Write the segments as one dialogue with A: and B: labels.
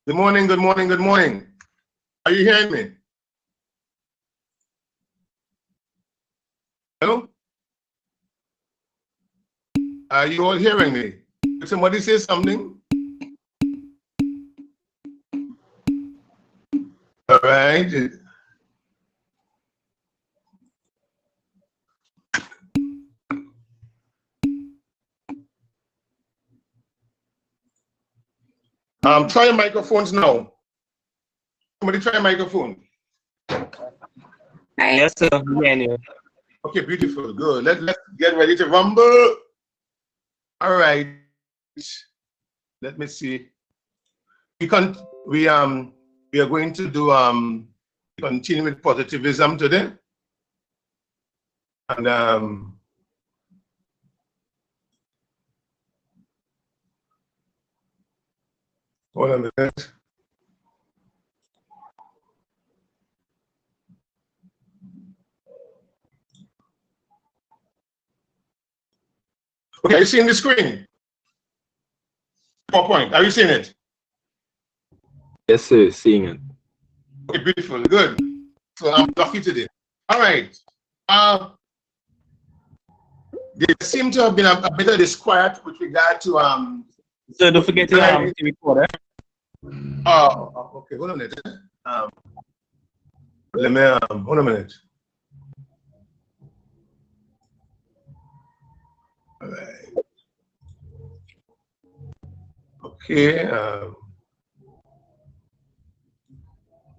A: Good morning, good morning, good morning. Are you hearing me? Hello? Are you all hearing me? Did somebody say something? All right. Try your microphones now. Somebody try a microphone.
B: Yes, sir.
A: Okay, beautiful. Good. Let's get ready to rumble. All right. Let me see. We are going to do continue with positivism today. And hold on a minute. Okay, are you seeing the screen? PowerPoint, are you seeing it?
C: Yes, sir, seeing it.
A: Okay, beautiful, good. So I'm lucky today. All right. There seem to have been a bit of disquiet with regard to
B: So don't forget to record.
A: Oh, okay. Hold on a minute. Let me hold on a minute. All right. Okay.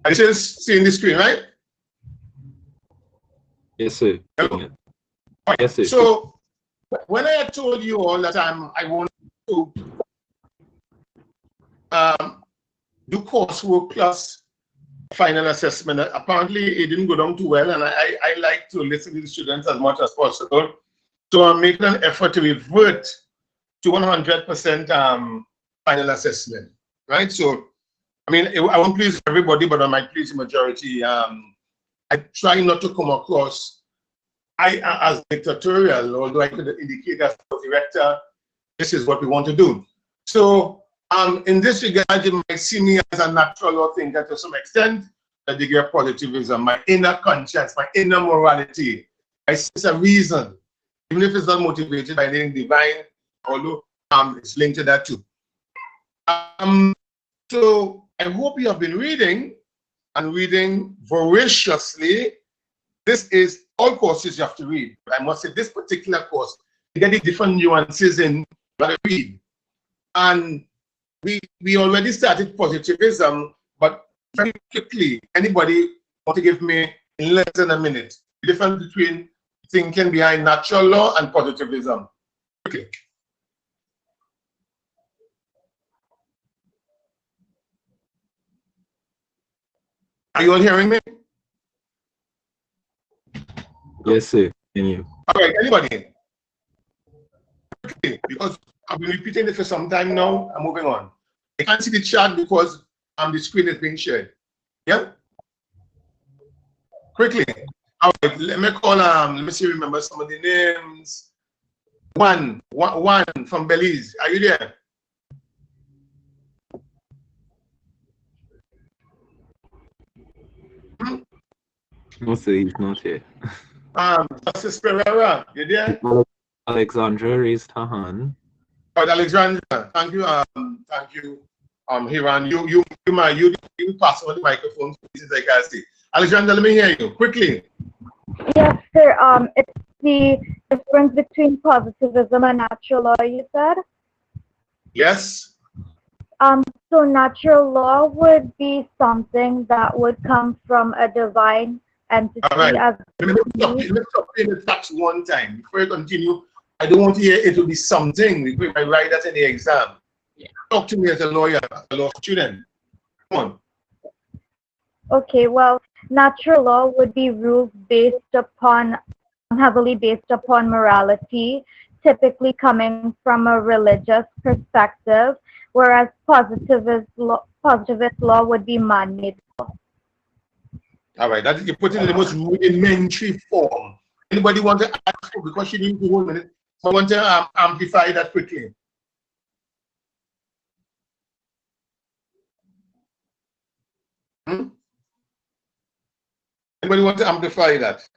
A: I just seeing the screen, right?
C: Yes, sir.
A: Hello?
C: Right. Yes, sir.
A: So when I had told you all that I want to do coursework plus final assessment, apparently it didn't go down too well, and I like to listen to the students as much as possible. So I'm making an effort to revert to 100% final assessment, right? So, I mean, I won't please everybody, but I might please the majority. I try not to come across as dictatorial, although I could indicate as a director, this is what we want to do. So, in this regard, you might see me as a natural law thinker to some extent, a degree of positivism, my inner conscience, my inner morality. I see a reason, even if it's not motivated by anything divine, although it's linked to that too. So I hope you have been reading and reading voraciously. This is all courses you have to read. But I must say this particular course, you get the different nuances in what I read. And we already started positivism, but very quickly, anybody want to give me in less than a minute the difference between thinking behind natural law and positivism? Quickly. Are you all hearing me?
C: Yes, sir. Can you?
A: All right, anybody? Okay, because I've been repeating it for some time now. I'm moving on. I can't see the chat because the screen is being shared. Yeah? Quickly. All right, let me call, let me see, remember some of the names. One from Belize. Are you there?
C: No, sir, he's not here.
A: Justice Pereira, you there?
C: Alexandra raised her hand.
A: Oh, Alexandra, thank you. Thank you. Hiran, you pass on the microphone, please, I can see. Alexandra, let me hear you quickly.
D: Yes, sir. It's the difference between positivism and natural law, you said?
A: Yes.
D: So natural law would be something that would come from a divine entity.
A: All right.
D: As
A: Let me stop in the facts one time. Before you continue, I don't want to hear it will be something. If I write that in the exam. Talk to me as a lawyer, a law student. Come on.
D: Okay, well, natural law would be rules heavily based upon morality, typically coming from a religious perspective, whereas positivist law would be man-made law.
A: All right, that is, you put it in the most rudimentary form. Anybody want to ask, because you need 1 minute, I want to amplify that quickly. Anybody want to amplify that?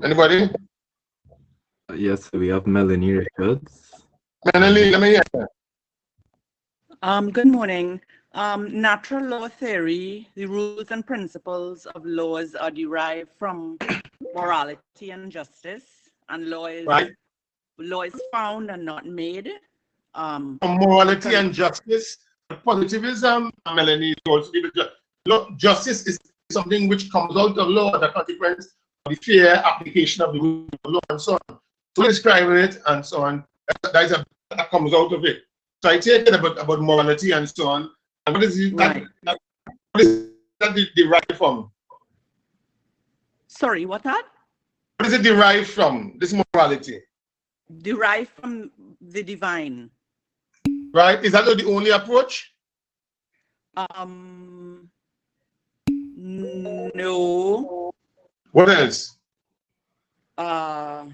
A: Anybody?
C: Yes, we have Melanie Richards.
A: Melanie, let me hear you.
E: Good morning. Natural law theory, the rules and principles of laws are derived from morality and justice, and law is found and not made.
A: Morality and justice, positivism, Melanie, is also justice is something which comes out of law as a consequence of the fair application of the rule of law and so on. So describing it and so on, that comes out of it. So I take it about morality and so on. And what is it what is that derived from?
E: Sorry, what that?
A: What is it derived from, this morality?
E: Derived from the divine.
A: Right? Is that the only approach?
E: No.
A: What else?
E: Well,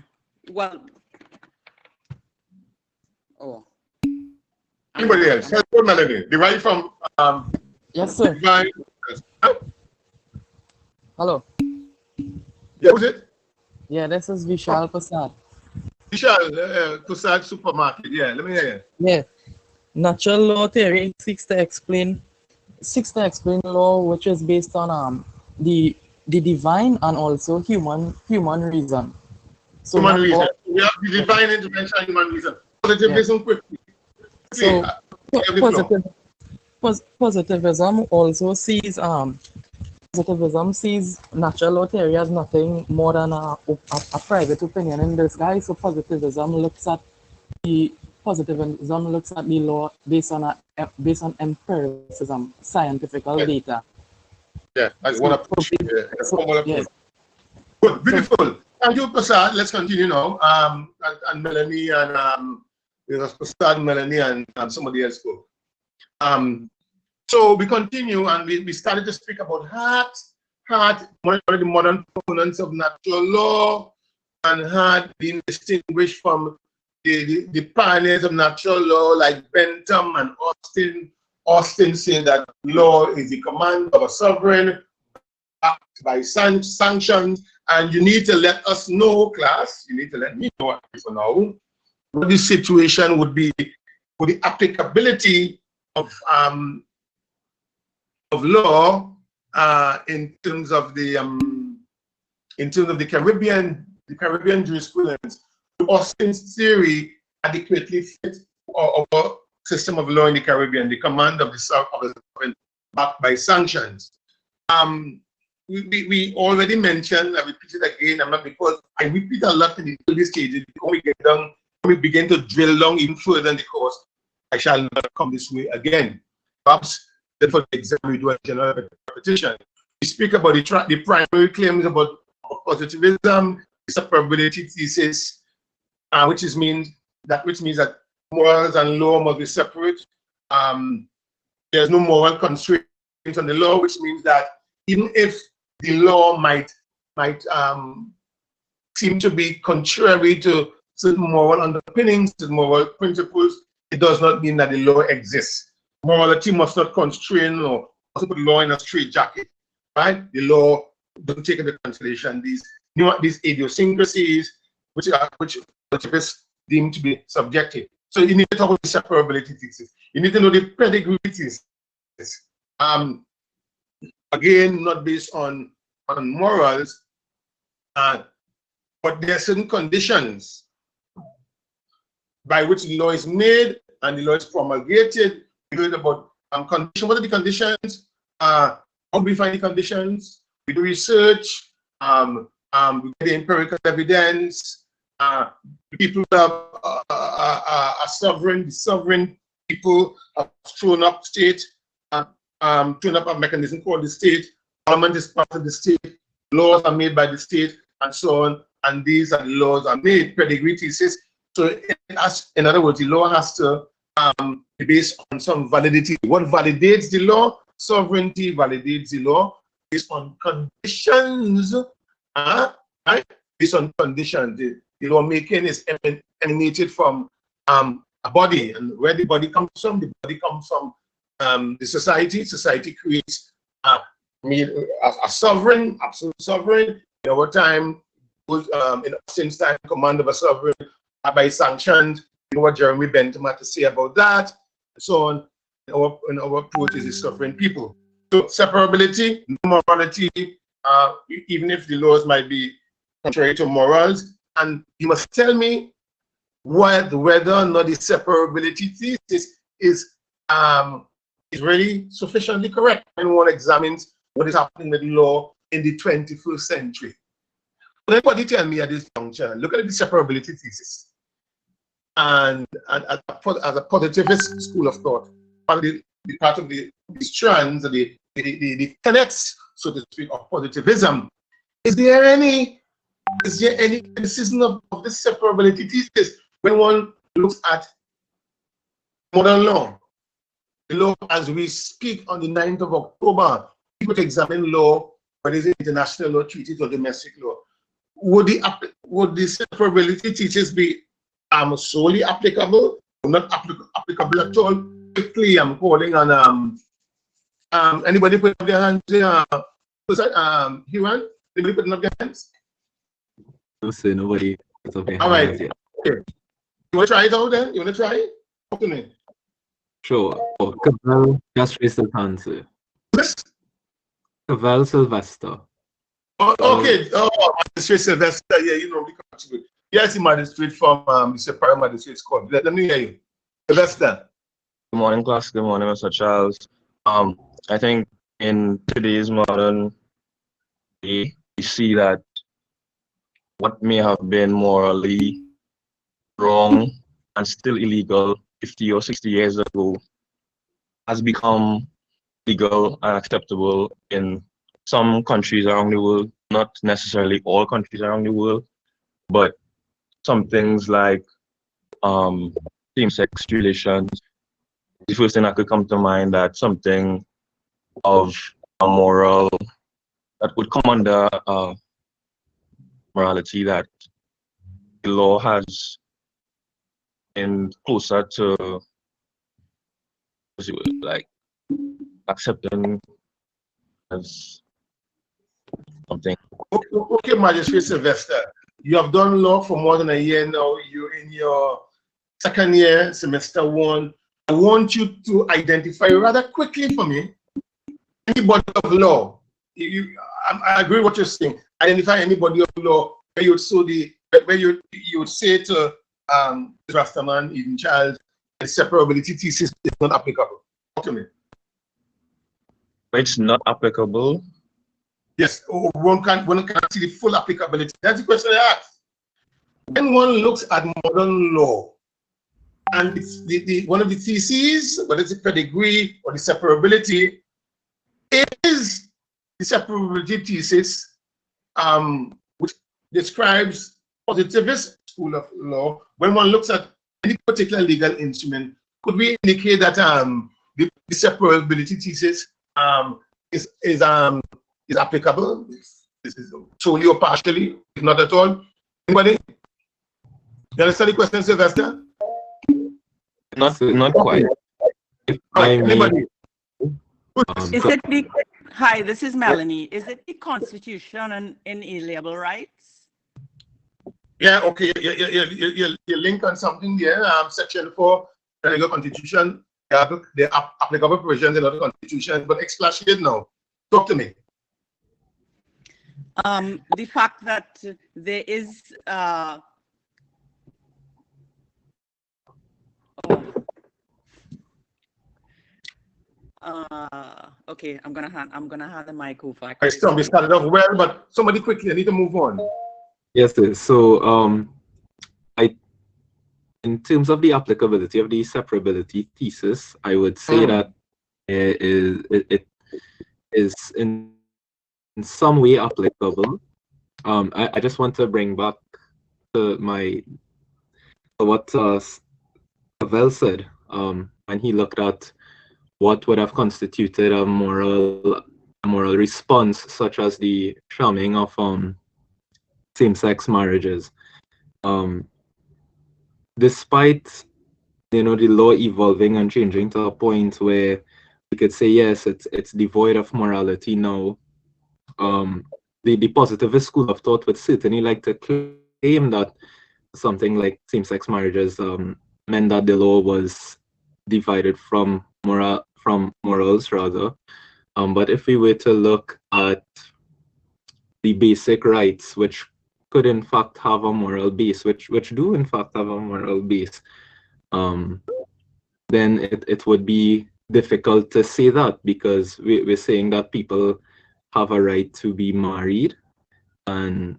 A: Anybody else? Help Melanie. Derived from
F: Yes, sir.
A: divine.
F: Hello.
A: Yeah, who's it?
F: Yeah, this is Vishal Prasad.
A: Vishal, Prasad Supermarket. Yeah, let me hear you.
F: Yeah. Natural law theory seeks to explain law which is based on the divine and also human reason. So
A: Human reason. We have the divine intervention and human reason. Positivism quickly.
F: So positivism also sees natural law theory as nothing more than a private opinion in disguise. So positivism looks at the law based on empiricism, scientific data.
A: Yeah, I want to push
F: yes.
A: Good, beautiful. Thank you, Prasad. Let's continue now. And Melanie and Prasad, Melanie, and somebody else spoke. So we continue, and we started to speak about one of the modern components of natural law, and Hart being distinguished from the pioneers of natural law like Bentham and Austin. Austin saying that law is the command of a sovereign backed by sanctions, and you need to let us know, class, you need to let me know for now, what the situation would be for the applicability of law in terms of the Caribbean jurisprudence. Austin's theory adequately fit our system of law in the Caribbean, the command of the sovereign backed by sanctions. We already mentioned, I repeat it again, because I repeat a lot in the early stages. When we begin to drill down even further in the course, I shall not come this way again. Perhaps then for the exam we do a general repetition. We speak about the primary claims about positivism, the separability thesis, which means that morals and law must be separate. There's no moral constraints on the law, which means that even if the law might seem to be contrary to certain moral underpinnings, certain moral principles, it does not mean that the law exists. Morality must not constrain or put the law in a straitjacket, right? The law doesn't take into consideration these idiosyncrasies which relativists deem to be subjective. So you need to talk about the separability thesis. You need to know the pedigree thesis. Again, not based on morals, but there are certain conditions by which the law is made and the law is promulgated. We heard about conditions. What are the conditions? How do we find the conditions? We do research. We get the empirical evidence. People are sovereign. The sovereign people have thrown up state. Thrown up a mechanism called the state. Parliament is part of the state. Laws are made by the state, and so on. And these are the laws are made. Pedigree thesis. So, in other words, the law has to be based on some validity. What validates the law? Sovereignty validates the law based on conditions. Right? Based on conditions. The lawmaking is emanated from a body, and where the body comes from? The body comes from the society. Society creates a sovereign, absolute sovereign. In our time, in Austin's time, command of a sovereign by sanctions. You know what Jeremy Bentham had to say about that, and so on. In our approach is the sovereign people. So separability, morality, even if the laws might be contrary to morals, and you must tell me whether or not the separability thesis is really sufficiently correct when one examines what is happening with law in the 21st century. But anybody tell me at this juncture, look at the separability thesis. And as a positivist school of thought, part of the strands, the tenets, so to speak, of positivism, is there any criticism of this separability thesis when one looks at modern law? The law as we speak on the 9th of October, people to examine law, whether it's international law, treaties, or domestic law. Would the separability thesis be solely applicable or not applicable at all? Quickly, I'm calling on anybody put up their hands here? Huron, anybody putting up their hands?
C: No, sir, nobody put up their
A: All
C: hands
A: right.
C: yet.
A: Okay. You want to try it out then? You want to try it? Talk to me.
C: Sure. Oh, Cavell, just raise the hand, sir.
A: Yes.
C: Cavell Sylvester.
A: Oh, okay. Oh, Magistrate Sylvester. Yeah, you know, we contribute. Yes, the magistrate from the Superior Magistrate's Court. Let me hear you. Sylvester.
G: Good morning, class. Good morning, Mr. Charles. I think in today's modern day, we see that what may have been morally wrong and still illegal 50 or 60 years ago has become legal and acceptable in some countries around the world, not necessarily all countries around the world, but some things like same-sex relations. The first thing that could come to mind, that something of a moral that would come under morality, that the law has been closer to like accepting as something.
A: Okay, Magistrate Sylvester. You have done law for more than a year now. You're in your second year, semester 1. I want you to identify rather quickly for me any body of law. I agree with what you're saying. Identify any body of law where you would say to Rastaman, Eden Child, the separability thesis is not applicable. Talk to me.
G: It's not applicable.
A: Yes, one can't see the full applicability. That's the question I asked. When one looks at modern law, and it's one of the theses, whether it's the pedigree or the separability, is the separability thesis, which describes positivist school of law. When one looks at any particular legal instrument, could we indicate that the separability thesis is applicable? This is solely or partially, if not at all. Anybody? You understand the question, Sylvester?
G: Not quite.
A: Anybody?
E: Is it the, hi, this is Melanie. Is it the Constitution and inalienable rights?
A: Yeah, okay. You link on something there. Section 4, the legal constitution. There are applicable provisions in other constitutions, but explanation now. Talk to me.
E: The fact that there is okay, I'm gonna hand the mic over.
A: We started off well, but somebody quickly, I need to move on.
C: Yes, sir. So in terms of the applicability of the separability thesis, I would say that it is in some way applicable. I just want to bring back to what Cavell said when he looked at what would have constituted a moral response, such as the shaming of same-sex marriages. Despite the law evolving and changing to a point where we could say yes, it's devoid of morality now. The positivist school of thought would certainly like to claim that something like same-sex marriages meant that the law was divided from morals rather. But if we were to look at the basic rights, which could in fact have a moral base, which do in fact have a moral base, then it would be difficult to say that, because we're saying that people have a right to be married, and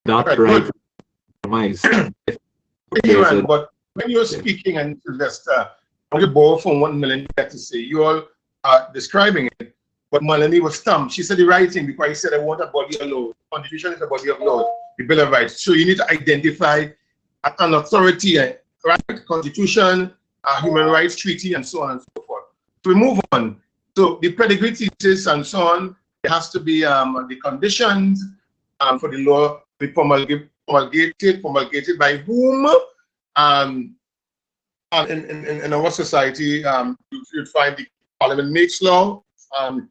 C: that
A: Okay,
C: right
A: good.
C: is
A: Iran, but when you're speaking, and Sylvester, I'm going to borrow from what Melanie had to say. You all are describing it, but Melanie was stumped. She said the right thing because he said, I want a body of law. The Constitution is a body of law, the Bill of Rights. So you need to identify an authority, right? Constitution, human rights treaty, and so on and so forth. So we move on. So the pedigree thesis and so on, there has to be the conditions for the law to be promulgated by whom? And in our society, you'd find the Parliament makes law, and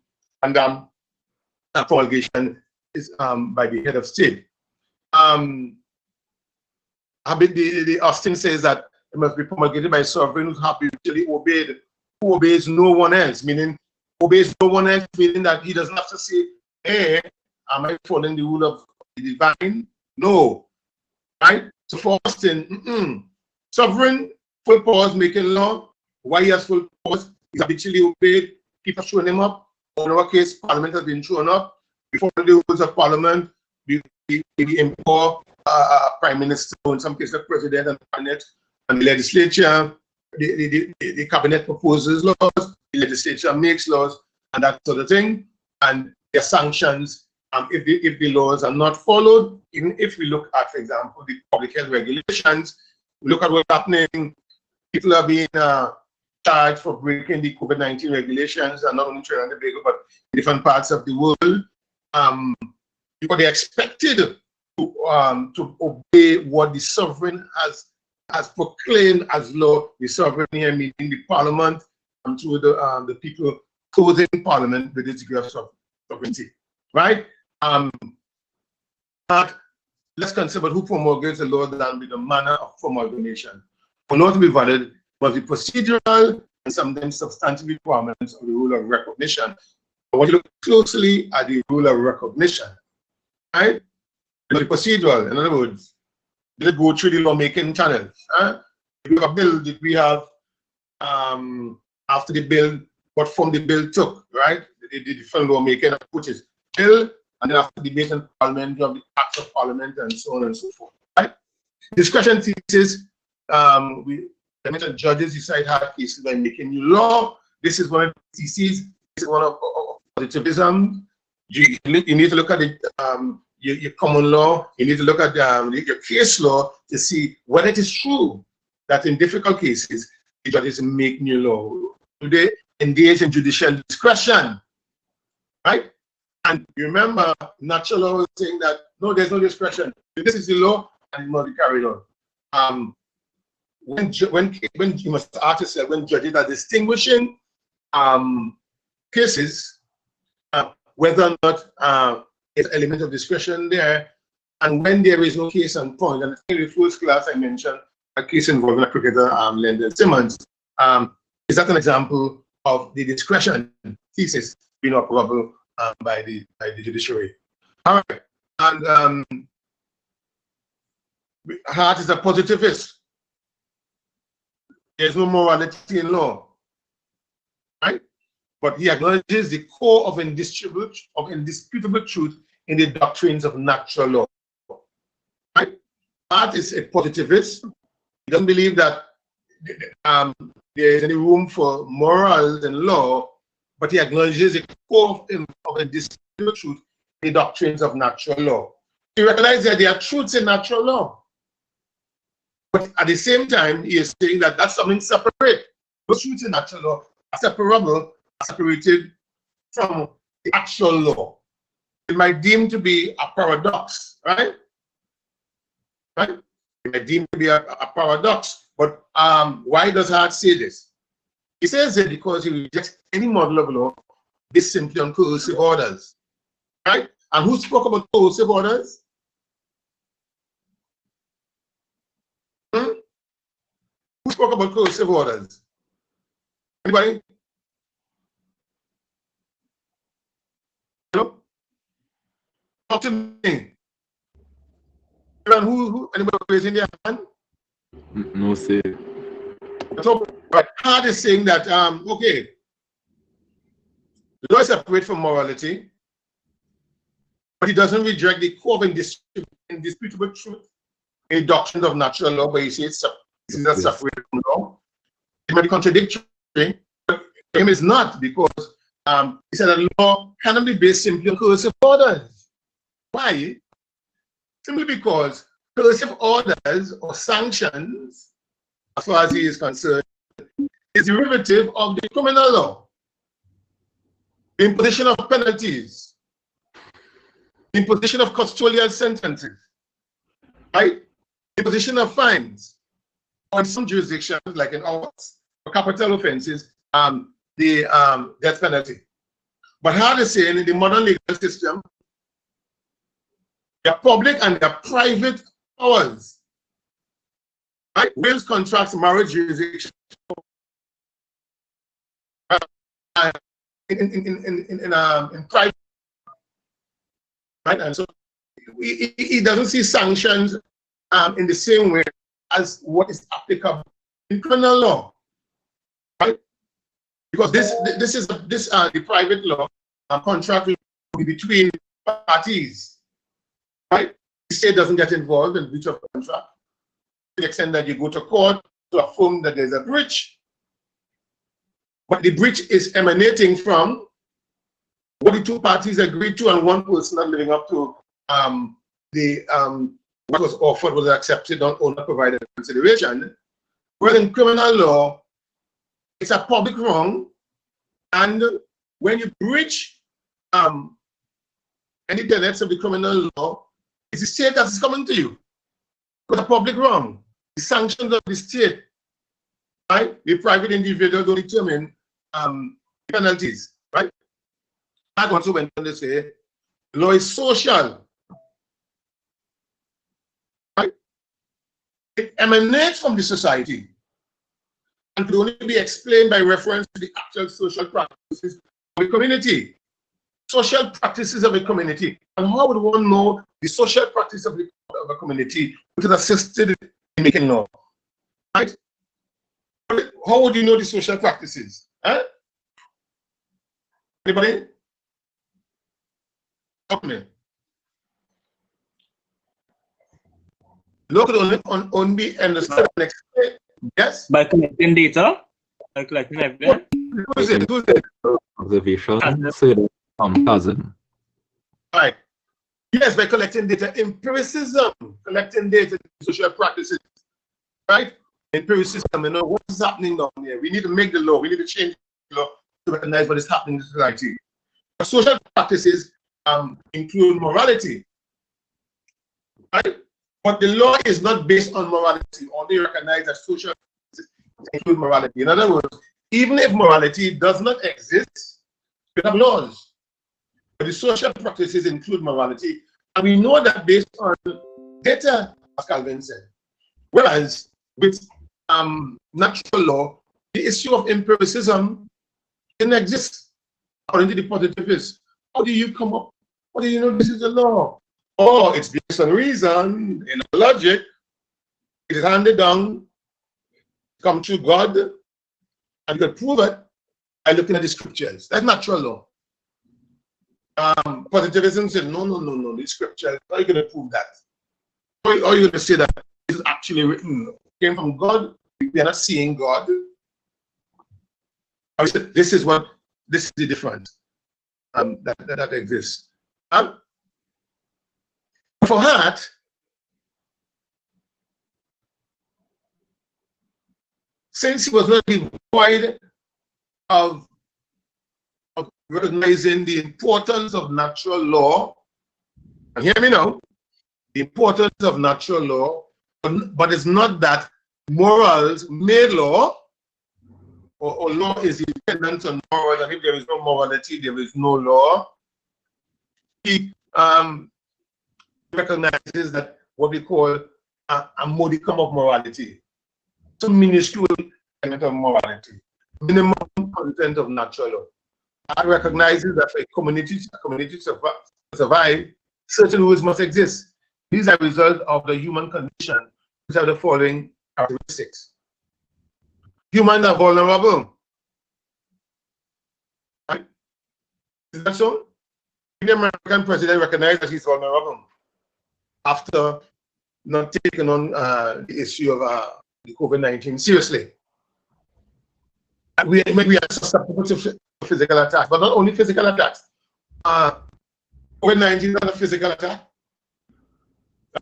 A: promulgation is by the head of state. The Austin says that it must be promulgated by sovereign who's habitually obeyed, who obeys no one else, meaning obeys no one else, meaning that he doesn't have to say, hey, am I following the rule of the divine? No, right? So for Austin, sovereign, full powers making law. Why he has full powers? He's habitually obeyed. People showing him up. In our case, Parliament has been shown up. Before the rules of Parliament, we empower Prime Minister, in some cases the President and Cabinet, and the legislature. The Cabinet proposes laws, the legislature makes laws, and that sort of thing. And there are sanctions if the laws are not followed. Even if we look at, for example, the public health regulations, we look at what's happening. People are being charged for breaking the COVID-19 regulations, and not only Trinidad and Tobago, but in different parts of the world. Because they're expected to obey what the sovereign has proclaimed as law. The sovereign here meaning the Parliament, and through the people clothing Parliament with its degree of sovereignty, right? But let's consider who promulgates the law than with the manner of promulgation. For law to be valid, must be procedural and sometimes substantive requirements of the rule of recognition. But when you look closely at the rule of recognition, right? The procedural, in other words, did it go through the lawmaking channels? Did we have a bill? Did we have, after the bill, what form the bill took, right? The different lawmaking approaches. Bill, and then after debate in Parliament, you have the acts of Parliament and so on and so forth, right? Discretion thesis, I mentioned judges decide hard cases by making new law. This is one of the theses. This is one of positivism. You need to look at your common law. You need to look at your case law to see whether it is true that in difficult cases the judges make new law. Do they engage in judicial discretion, right? And remember, natural law is saying that no, there's no discretion. This is the law, and it must be carried on. When you must ask yourself, when judges are distinguishing cases, whether or not there's an element of discretion there, and when there is no case on point, and in the first class I mentioned a case involving a cricketer, Lyndon Simmons. Is that an example of the discretion thesis being operable by the judiciary? All right, and Hart is a positivist. There's no morality in law, right? But he acknowledges the core of indisputable truth in the doctrines of natural law, right? Hart is a positivist. He doesn't believe that there is any room for morals in law, but he acknowledges the core of indisputable truth in the doctrines of natural law. He recognizes that there are truths in natural law. But at the same time, he is saying that that's something separate. Those truths in natural law are separable, separated from the actual law. It might deem to be a paradox, right? Right? It might deem to be a paradox. But why does Hart say this? He says it because he rejects any model of law based simply on coercive orders. Right? And who spoke about coercive orders? Who spoke about coercive orders? Anybody? Hello? Talk to me. Anybody raising their hand?
C: No, sir.
A: So, but Hart is saying that, okay, law is separate from morality, but he doesn't reject the core of indisputable truth, a doctrine of natural law, but he says it's not separate from law. It might be contradictory, but for him it's not, because he said that law cannot be based simply on coercive orders. Why? Simply because coercive orders or sanctions, as far as he is concerned, is derivative of the criminal law. The imposition of penalties, the imposition of custodial sentences, right? The imposition of fines, or in some jurisdictions, like in ours, for capital offenses, the death penalty. But how to say in the modern legal system, there are public and there are private powers. Right? Wills, contracts, marriage, jurisdiction. In private, right? And so he doesn't see sanctions in the same way as what is applicable in criminal law, right? Because this is the private law contract will be between parties, right? The state doesn't get involved in breach of contract to the extent that you go to court to affirm that there's a breach, but the breach is emanating from what the two parties agreed to, and one person not living up to what was offered was accepted or not provided consideration. Whereas in criminal law, it's a public wrong, and when you breach any tenets of the criminal law, it's the state that is coming to you. It's a public wrong. The sanctions of the state, right? The private individual don't determine penalties, right? I also went on to say, law is social, right? It emanates from the society and could only be explained by reference to the actual social practices of a community. Social practices of a community. And how would one know the social practice of a community which has assisted in making law? Right? How would you know the social practices? Huh? Anybody? Help me. Law could only be understood and explained. Yes?
B: By collecting data, by collecting evidence.
A: Who's it?
C: Observation, say that cousin.
A: Right. Yes, by collecting data. Empiricism, collecting data, social practices. Right? Empiricism, you know, what is happening down there? We need to make the law, we need to change the law to recognize what is happening in society. But social practices include morality. Right? But the law is not based on morality, only recognize that social practices include morality. In other words, even if morality does not exist, we have laws. But the social practices include morality, and we know that based on data, as Calvin said. Whereas with natural law, the issue of empiricism didn't exist according to the positivists. How do you come up? How do you know this is the law? Oh, it's based on reason, in logic. It is handed down, come through God, and you can prove it by looking at the scriptures. That's natural law. Positivism said, no, the scriptures, how are you going to prove that? How are you going to say that this is actually written? It came from God, we are not seeing God. I said, this is the difference that exists. For Hart, since he was not devoid of recognizing the importance of natural law, and hear me now, the importance of natural law, but it's not that morals made law, or law is dependent on moral, and if there is no morality, there is no law. He recognizes that what we call a modicum of morality, some minuscule element of morality, minimum content of natural law. It recognizes that for a community to survive, certain rules must exist. These are a result of the human condition, which have the following characteristics. Humans are vulnerable. Right? Is that so? The American president recognized that he's vulnerable after not taking on the issue of the COVID-19 seriously. We are susceptible to physical attacks, but not only physical attacks. COVID-19 is not a physical attack.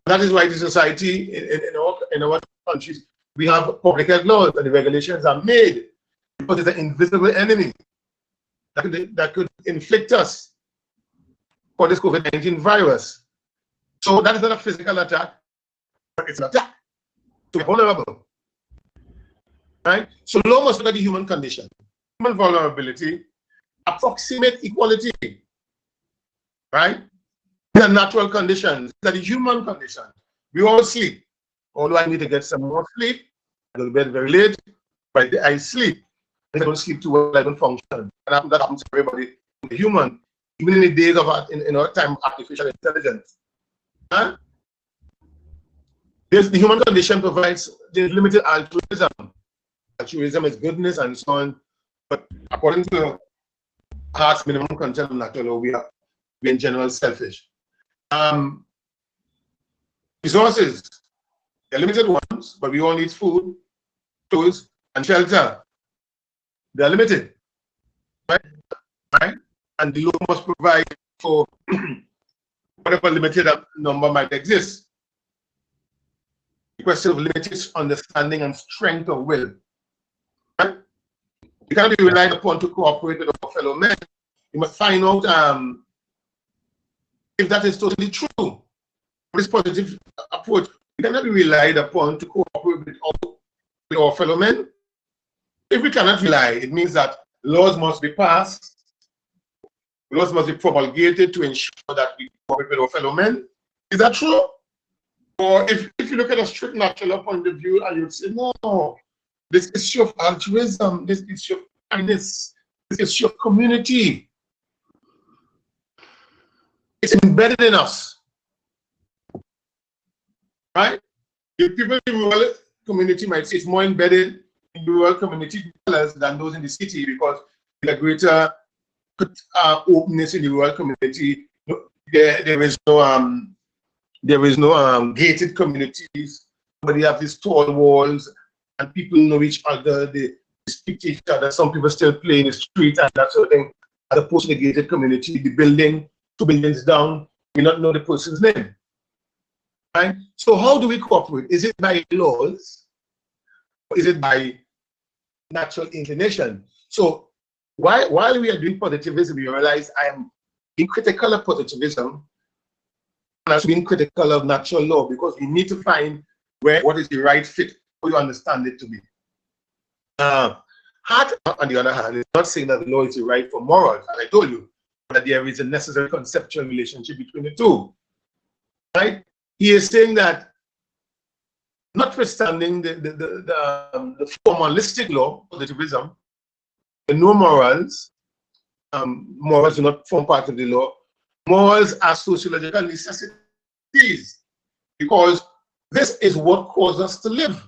A: That is why the society in our countries, we have public health laws and the regulations are made because it's an invisible enemy that could inflict us for this COVID-19 virus. So that is not a physical attack, but it's an attack. So we're vulnerable. Right? So law must look at the human condition, human vulnerability, approximate equality. Right? These are natural conditions. These are the human conditions. We all sleep. Although I need to get some more sleep, I go to bed very late, but I sleep. If I don't sleep too well, I don't function. And that happens to everybody, the human, even in the days of in our time artificial intelligence. Huh? The human condition provides the limited altruism. Altruism is goodness and so on. But according to Hart's minimum content of natural law, we are in general selfish. Resources, they're limited ones, but we all need food, clothes, and shelter. They're limited, right? And the law must provide for whatever limited number might exist. The question of limited understanding and strength of will. Right? You cannot be relied upon to cooperate with our fellow men. You must find out if that is totally true. This positive approach, we cannot be relied upon to cooperate with our fellow men. If we cannot rely, it means that laws must be passed, laws must be promulgated to ensure that we cooperate with our fellow men. Is that true? Or if you look at a strict natural law point of view and you say, no, this issue of altruism, this issue of kindness, this issue of community, it's embedded in us. Right? The people in the rural community might say it's more embedded in the rural community than those in the city because there's a greater openness in the rural community. There is no gated communities, but they have these tall walls and people know each other, they speak to each other. Some people still play in the street and that sort of thing. As opposed to the gated community, the building, 2 buildings down, we not know the person's name. Right? So how do we cooperate? Is it by laws? Or is it by natural inclination? So while we are doing positivism, we realize I am being critical of positivism and also being critical of natural law because we need to find what is the right fit for you understand it to be. Hart, on the other hand, is not saying that the law is the right for morals, as I told you, but that there is a necessary conceptual relationship between the two. Right? He is saying that, notwithstanding the formalistic law, positivism, the no morals, morals do not form part of the law. Morals are sociological necessities because this is what causes us to live.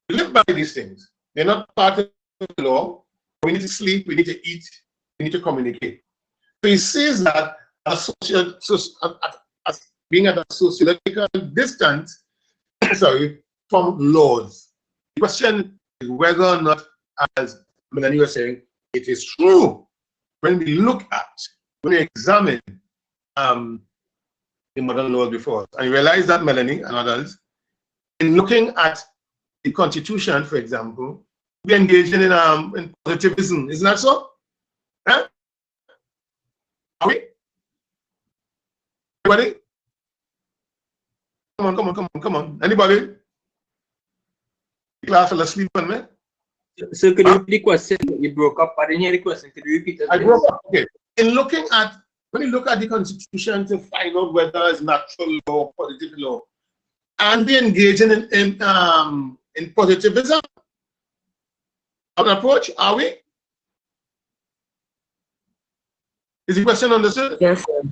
A: We live by these things. They're not part of the law. We need to sleep, we need to eat, we need to communicate. So he says that as being at a sociological distance, from laws. The question is whether or not, as Melanie was saying, it is true. When we examine the modern laws before us, and you realize that, Melanie and others, in looking at the Constitution, for example, we engage in positivism. Isn't that so? Huh? Are we? Everybody? Come on. Anybody? The class fell asleep on me?
B: So could you repeat the question? You broke up. I didn't hear the question. Could you repeat it?
A: I broke up. Okay. When you look at the Constitution to find out whether it's natural law or positive law, and we engaging in positivism an approach, are we? Is the question understood?
F: Yes, sir.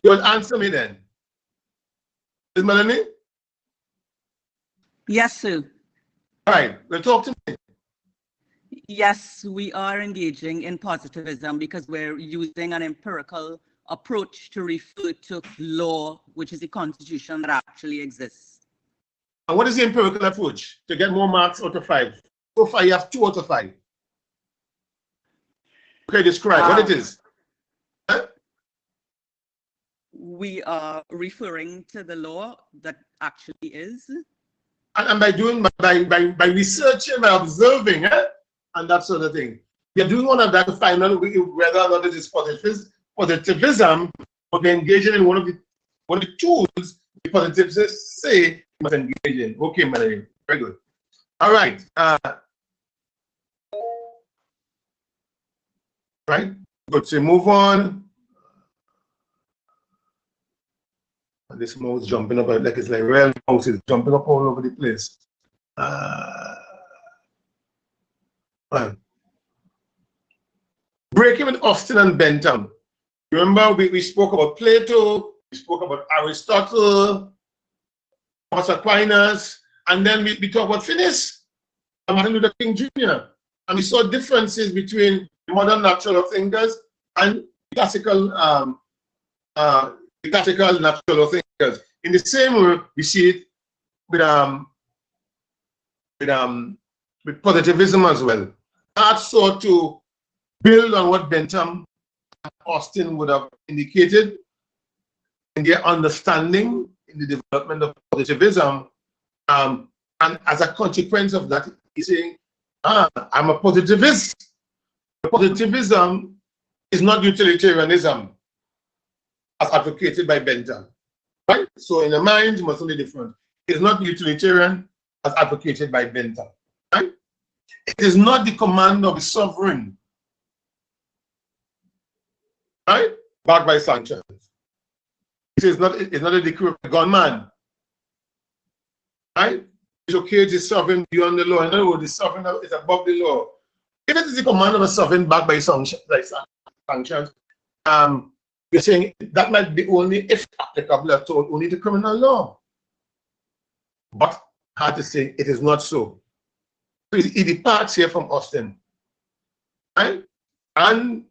A: You will answer me then. Is Melanie?
E: Yes, sir.
A: All right, well, talk to me.
E: Yes, we are engaging in positivism because we're using an empirical approach to refer to law, which is the Constitution that actually exists.
A: And what is the empirical approach to get more marks out of 5? So far, you have 2 out of 5. Okay, describe what it is. Huh?
E: We are referring to the law that actually is.
A: And by researching, by observing, and that sort of thing. You're doing all of that to find out whether or not it is positivism, but we're engaging in one of the tools the positivists say you must engage in. Okay, Melanie, very good. All right. Right, good. So move on. And this mouse jumping up like it's like real mouse is jumping up all over the place. Right. Breaking with Austin and Bentham. Remember, we spoke about Plato, we spoke about Aristotle, Thomas Aquinas, and then we talked about Finis and Martin Luther King Jr. And we saw differences between modern natural thinkers and classical natural thinkers. In the same way, we see it with positivism as well. Art sought to build on what Bentham and Austin would have indicated in their understanding in the development of positivism. And as a consequence of that, he's saying, I'm a positivist. Positivism is not utilitarianism as advocated by Bentham. Right? So in the mind, it must be different. It's not utilitarian as advocated by Bentham. Right? It is not the command of the sovereign. Right? Backed by sanctions. It's not a decree of the gunman. Right? It's okay to sovereign beyond the law. In other words, the sovereign is above the law. If it is the command of a sovereign backed by sanctions, we're saying that might be only, if applicable at all, only to criminal law. But hard to say it is not so. So he departs here from Austin. Right? And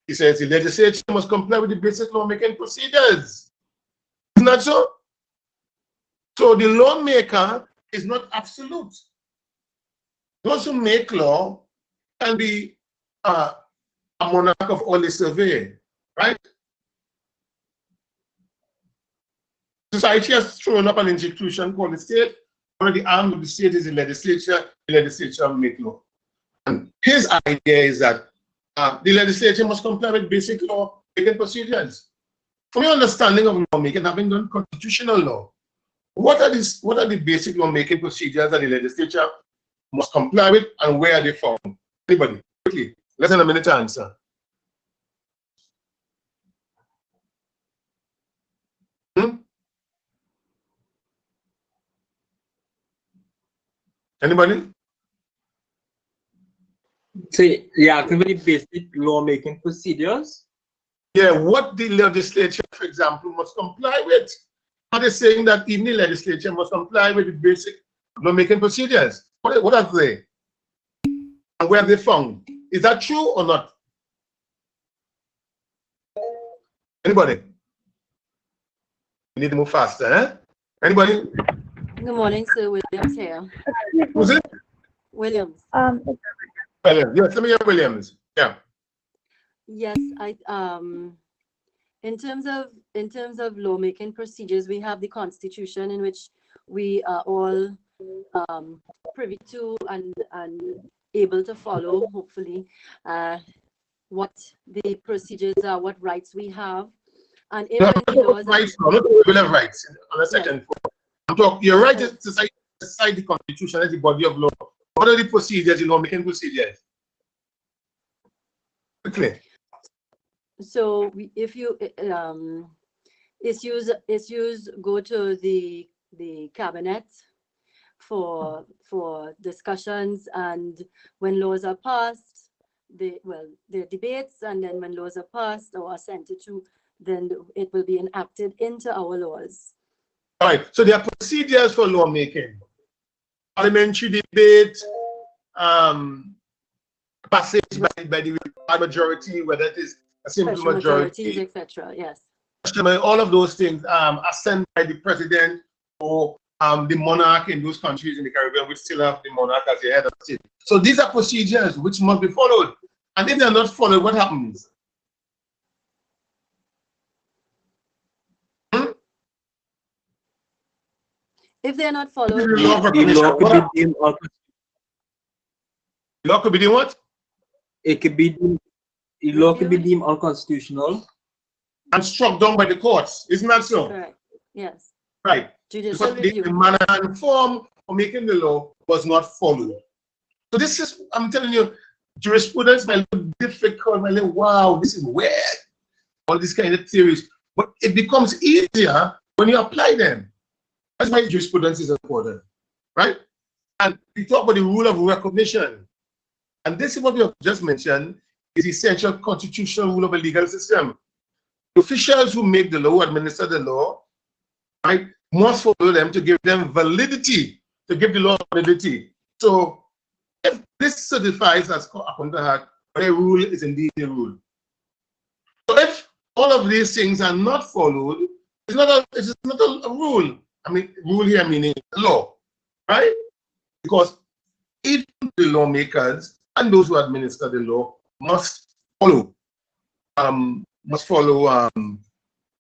A: he says the legislature must comply with the basic lawmaking procedures. Isn't that so? So the lawmaker is not absolute. Those who make law can be a monarch of all the survey, right? Society has thrown up an institution called the state. One of the arms of the state is the legislature. The legislature will make law. And his idea is that the legislature must comply with basic law making procedures. From your understanding of lawmaking, having done constitutional law, what are the basic lawmaking procedures that the legislature must comply with, and where are they found? Anybody, quickly, less than a minute to answer. Anybody?
B: So yeah, can be basic lawmaking procedures.
A: Yeah, what the legislature, for example, must comply with. Are they saying that even the legislature must comply with the basic lawmaking procedures? What are they? And where are they found? Is that true or not? Anybody? We need to move faster, eh? Anybody?
H: Good morning, sir. Williams here.
A: Who's it?
H: Williams.
A: Williams. Yes, let me hear Williams. Yeah.
H: Yes, in terms of lawmaking procedures, we have the Constitution, in which we are all privy to and able to follow, hopefully, what the procedures are, what rights we have, and if any laws
A: rights, no, not we will have rights on a second. Yes. You're right to cite the Constitution as the body of law. What are the procedures, lawmaking procedures? Quickly.
H: So if you issues go to the cabinet for discussions, and when laws are passed, the debates, and then when laws are passed or assented to, then it will be enacted into our laws.
A: All right. So there are procedures for lawmaking. Parliamentary debate, passage by the majority, whether it is a simple
H: Special
A: majority,
H: majorities, etc. Yes.
A: all of those things assent by the president or the monarch in those countries in the Caribbean, which still have the monarch as the head of state. So these are procedures which must be followed. And if they are not followed, what happens?
H: If they are not followed,
B: The law could be deemed
A: Law could be doing what?
B: it could be deemed, the law could be deemed unconstitutional.
A: And struck down by the courts. Isn't that so?
H: correct. Yes.
A: Right.
H: Judicial
A: Because
H: review.
A: the manner and form for making the law was not followed. So this is, I'm telling you, jurisprudence might look difficult, might look, wow, this is weird, all these kind of theories, but it becomes easier when you apply them. That's why jurisprudence is important, right? And we talk about the rule of recognition. And this is what we have just mentioned, is the essential constitutional rule of a legal system. The officials who make the law, administer the law, right, must follow them to give them validity, to give the law validity. So if this certifies as according to her, a rule is indeed a rule. So if all of these things are not followed, it's not a rule. I mean, rule here meaning law, right? Because even the lawmakers and those who administer the law must follow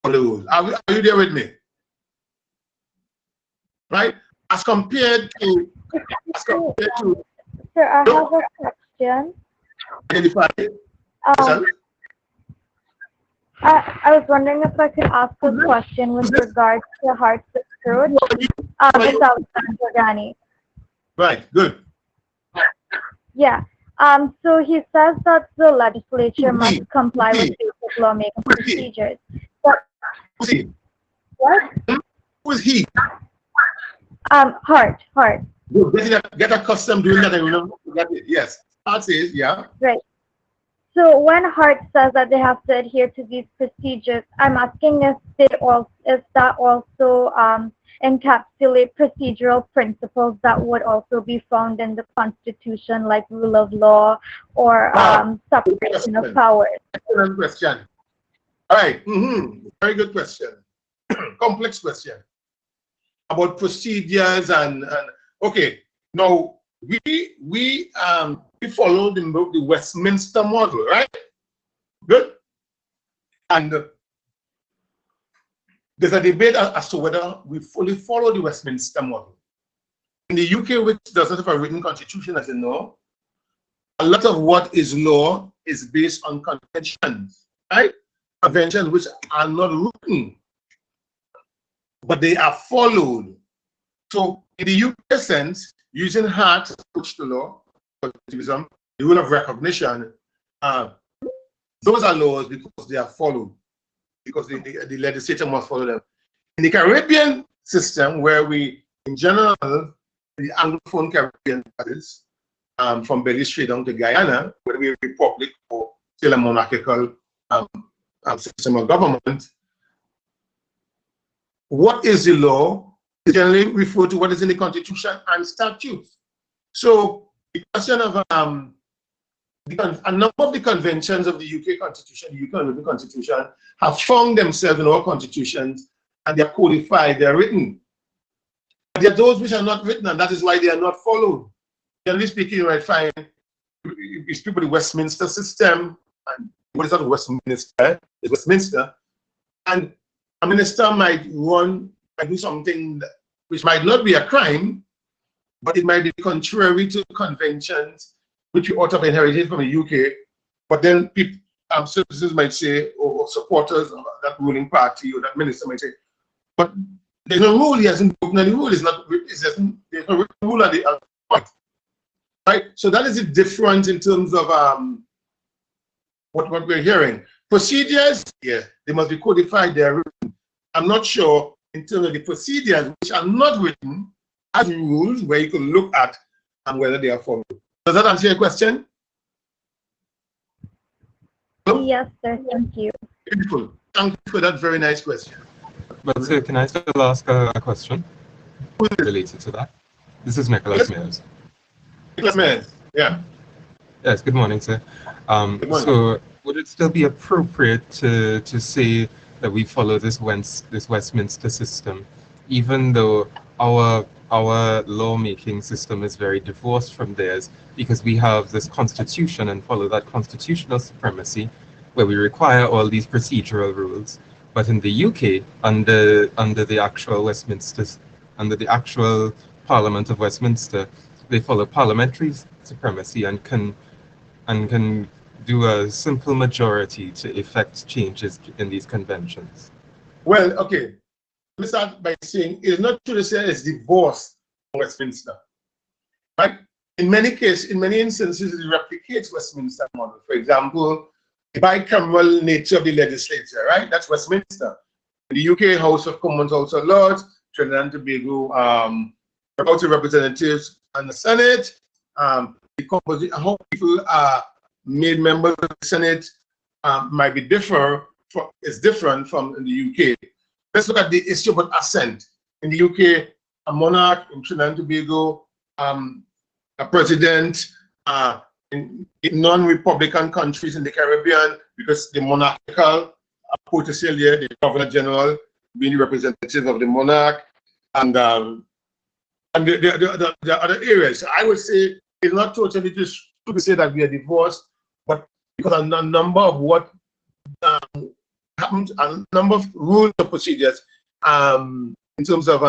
A: rules. Are you there with me? Right? As compared to
D: Sir, I have a question.
A: identify yourself.
D: I was wondering if I could ask a question with regards to Hart's approach. It's Alexander Ghani.
A: Right, good.
D: Yeah. So he says that the legislature must comply with basic lawmaking procedures. But
A: Who's he?
D: what?
A: Who is he?
D: Hart.
A: Get accustomed doing that and remember to get it. Yes. Hart says, yeah.
D: Right. So when Hart says that they have to adhere to these procedures, I'm asking if that also encapsulate procedural principles that would also be found in the Constitution, like rule of law or separation of powers.
A: Excellent question. All right. Very good question. Complex question about procedures and okay. Now we follow the Westminster model, right? Good. And there's a debate as to whether we fully follow the Westminster model. In the UK, which doesn't have a written constitution, as you know, a lot of what is law is based on conventions, right? Conventions which are not written, but they are followed. So in the UK sense, using Hart's approach to law, the rule of recognition, those are laws because they are followed, because the legislature must follow them. In the Caribbean system, where we, in general, the Anglophone Caribbean, that is, from Belize straight down to Guyana, where we're a republic or still a monarchical system of government, what is the law is generally referred to what is in the Constitution and statutes. So the question of a number of the conventions of the UK Constitution, the UK Constitution, have found themselves in our constitutions, and they're codified, they're written. But there are those which are not written, and that is why they are not followed. Generally speaking, you might find you speak about the Westminster system, and what is that Westminster? It's Westminster, and a minister might do something which might not be a crime, but it might be contrary to conventions which you ought to have inherited from the UK. But then people, citizens might say, or supporters of that ruling party or that minister might say, but there's no rule, he hasn't broken any rule, there's no written rule at the point. right? So that is the difference in terms of what we're hearing. Procedures, yeah, they must be codified, they're written. I'm not sure in terms of the procedures which are not written as rules where you can look at and whether they are followed. Does that answer your question? Hello?
D: Yes, sir. Thank you.
A: Beautiful. Thank you for that very nice question.
C: But sir, can I still ask a question related to that? This is Nicholas Mills.
A: Nicholas Mills, yeah.
C: Yes, good morning, sir.
A: Good morning.
C: So would it still be appropriate to say that we follow this Westminster system, even though our lawmaking system is very divorced from theirs, because we have this constitution and follow that constitutional supremacy, where we require all these procedural rules. But in the UK, under the actual Westminster, under the actual Parliament of Westminster, they follow parliamentary supremacy and can do a simple majority to effect changes in these conventions.
A: Well, okay. Let's start by saying it's not true to say it's divorced from Westminster, right? In many cases, in many instances, it replicates Westminster model. For example, the bicameral nature of the legislature, right? That's Westminster. In the UK, House of Commons, House of Lords, Trinidad and Tobago, House of Representatives and the Senate, the composition, how people are made members of the Senate might be different from in the UK. Let's look at the issue about assent. In the UK, a monarch, in Trinidad and Tobago, a president, in non-republican countries in the Caribbean, because the monarchical court is still there, the governor general being the representative of the monarch, and the other areas. I would say it's not totally just to say that we are divorced, but because a number of what happens, a number of rules and procedures in terms of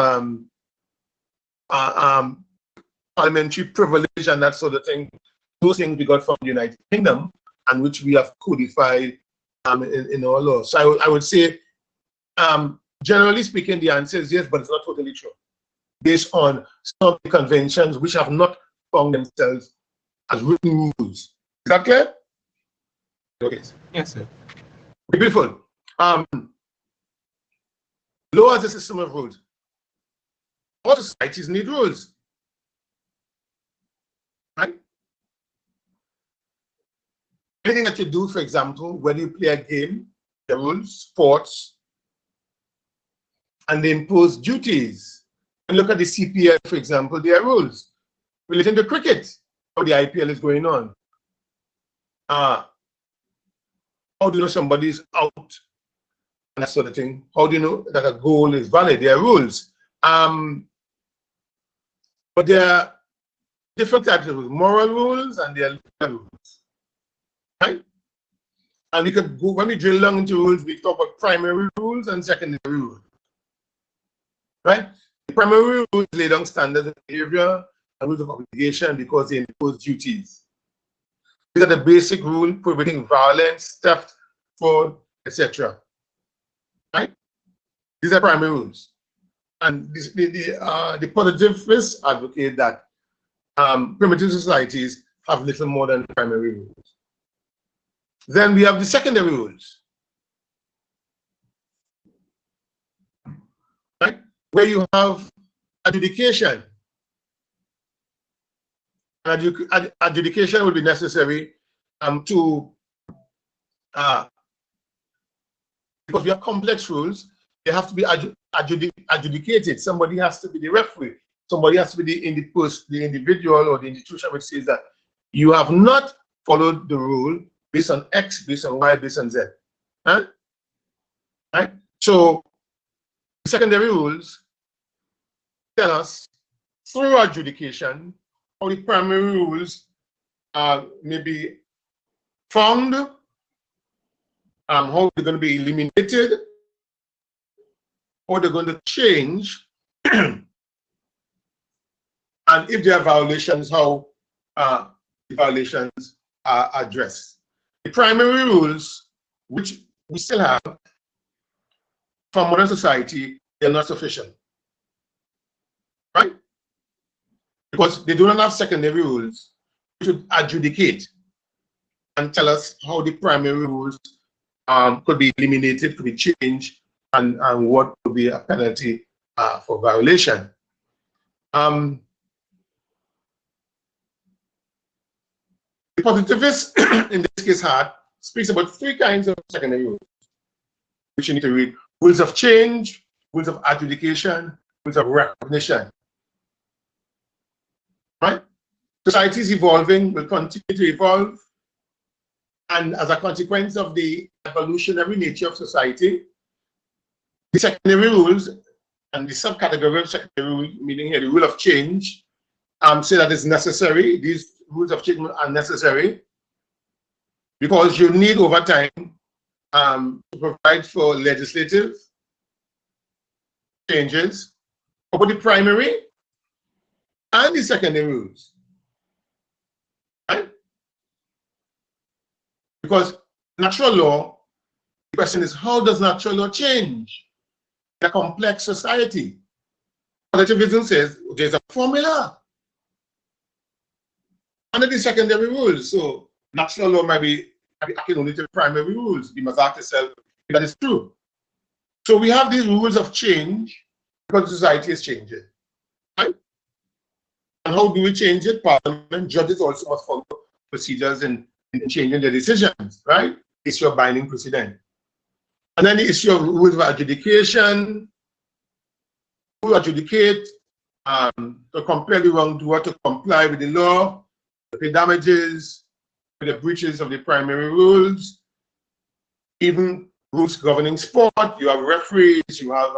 A: parliamentary privilege and that sort of thing, those things we got from the United Kingdom and which we have codified in our law. So I would say, generally speaking, the answer is yes, but it's not totally true, based on some of the conventions which have not found themselves as written rules. Is that clear? Okay.
C: Yes, sir.
A: Beautiful. Law is a system of rules. All societies need rules, right? Anything that you do, for example, when you play a game, the rules, sports, and they impose duties. And look at the CPL, for example, there are rules relating to cricket, how the IPL is going on. How do you know somebody is out and that sort of thing? How do you know that a goal is valid? There are rules. But there are different types of rules, moral rules and there are legal rules, right? And we could go, when we drill down into rules, we talk about primary rules and secondary rules, right? The primary rules lay down standards of behavior and rules of obligation because they impose duties. These are the basic rules prohibiting violence, theft, fraud, etc. Right? These are primary rules. And the positivists advocate that primitive societies have little more than primary rules. Then we have the secondary rules, right? Where you have adjudication. Adjudication will be necessary because we have complex rules, they have to be adjudicated. Somebody has to be the referee. Somebody has to be the individual or the institution which says that you have not followed the rule based on X, based on Y, based on Z. Huh? Right? So secondary rules tell us through adjudication how the primary rules may be found, how they're going to be eliminated, how they're going to change, and if there are violations, how the violations are addressed. The primary rules, which we still have from modern society, they're not sufficient, right? Because they do not have secondary rules should adjudicate and tell us how the primary rules could be eliminated, could be changed, and what would be a penalty for violation. The positivist, in this case, speaks about 3 kinds of secondary rules, which you need to read: rules of change, rules of adjudication, rules of recognition. Right? Society is evolving, will continue to evolve, and as a consequence of the evolutionary nature of society, the secondary rules and the subcategory of secondary rule, meaning here the rule of change, say that it's necessary. These rules of change are necessary because you need over time to provide for legislative changes for the primary and the secondary rules. Right? Because natural law, the question is, how does natural law change in a complex society? Positivism says there's a formula under the secondary rules. So natural law might be acting only to the primary rules. You must ask yourself if that is true. So we have these rules of change because society is changing. Right? And how do we change it? Parliament, judges also must follow procedures in changing their decisions, right? Issue of binding precedent. And then the issue of rules of adjudication, who adjudicate, to compel the wrongdoer to comply with the law, to pay damages for the breaches of the primary rules, even rules governing sport. You have referees, you have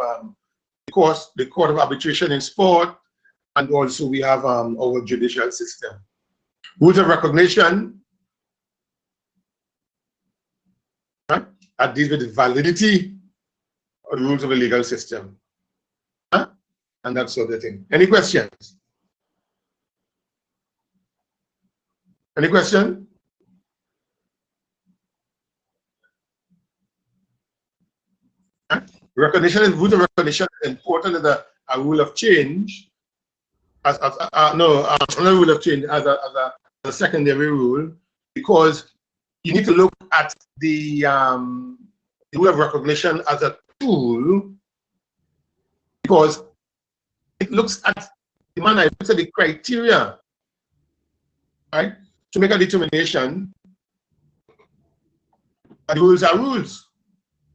A: the court of arbitration in sport, and also we have our judicial system. Rules of recognition, right? That deals with the validity of the rules of the legal system. Huh? And that sort of thing. Any questions? Any question? Huh? Recognition and rules of recognition is important as a rule of change. Not a rule of change, as a secondary rule, because you need to look at the rule of recognition as a tool, because it looks at the manner, it looks at the criteria, right, to make a determination that rules are rules.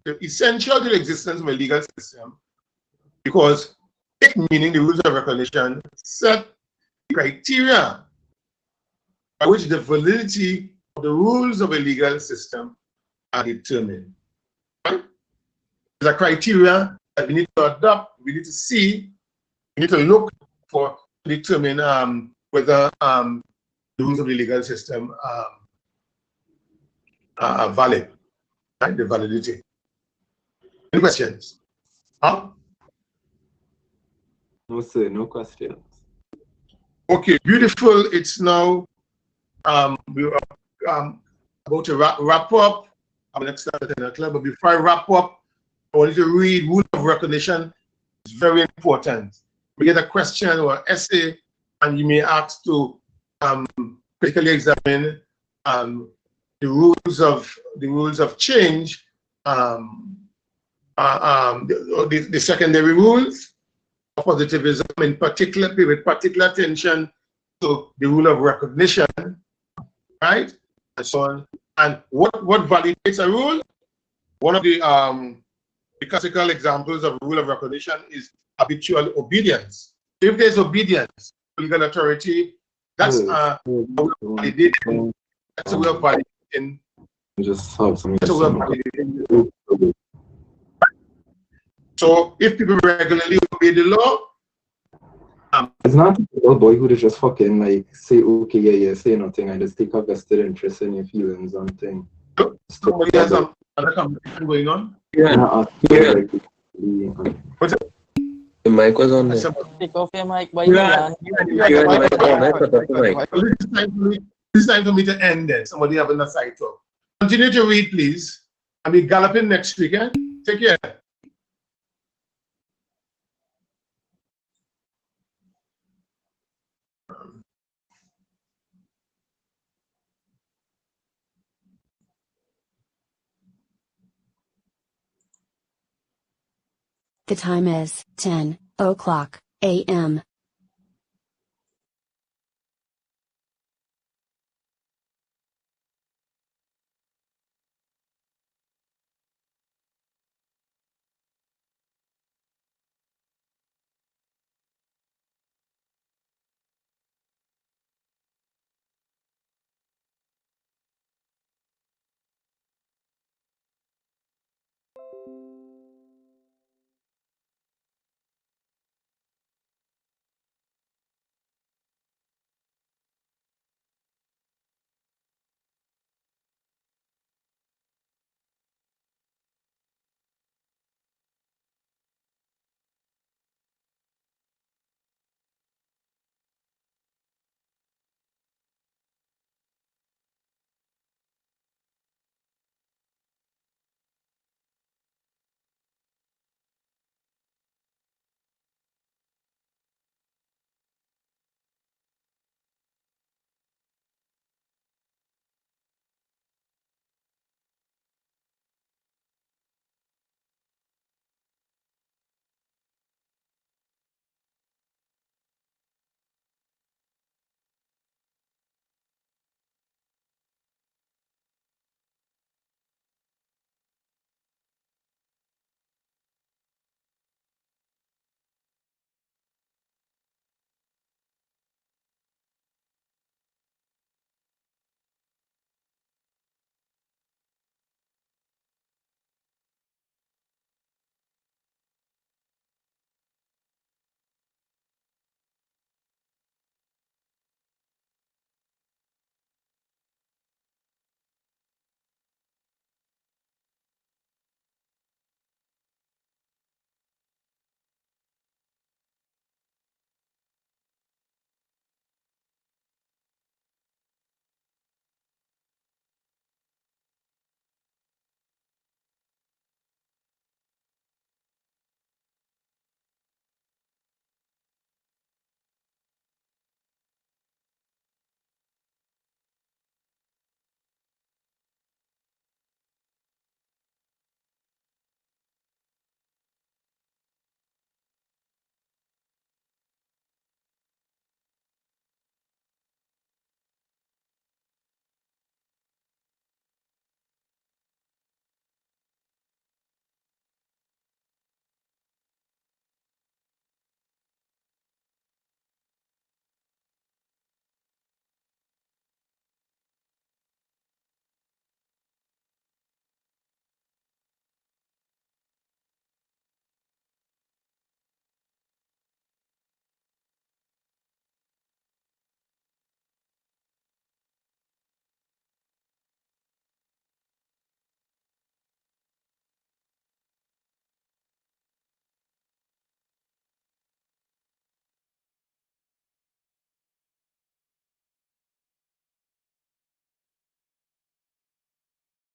A: They're essential to the existence of a legal system, because it, meaning the rules of recognition, set the criteria by which the validity of the rules of a legal system are determined. Right? There's a criteria that we need to adopt, we need to see, we need to look for to determine whether the rules of the legal system are valid, right? The validity. Any questions? Huh?
C: No, sir, no questions.
A: Okay, beautiful. It's now we are about to wrap up. I'm going to start at 10 o'clock, but before I wrap up, I want you to read rule of recognition. It's very important. We get a question or essay, and you may ask to critically examine the rules of change, the secondary rules of positivism, in particular, with particular attention to the rule of recognition, right, and so on. And what validates a rule? One of the classical examples of rule of recognition is habitual obedience. If there's obedience to legal authority, that's a way of validating. That's a way of validating.
C: Just have some.
A: That's a way of validating. So if people regularly obey the law,
C: it's not a little boy who just fucking like say okay, yeah, say nothing. I just take a vested interest in your feelings on thing.
A: Somebody has another conversation going on.
G: Yeah.
A: What's it?
G: The mic was on there.
F: Take off your mic, why you run?
A: This time for me to end it. Somebody having a side talk. Continue to read, please. I'll be galloping next weekend. Take care.
I: The time is 10 o'clock a.m.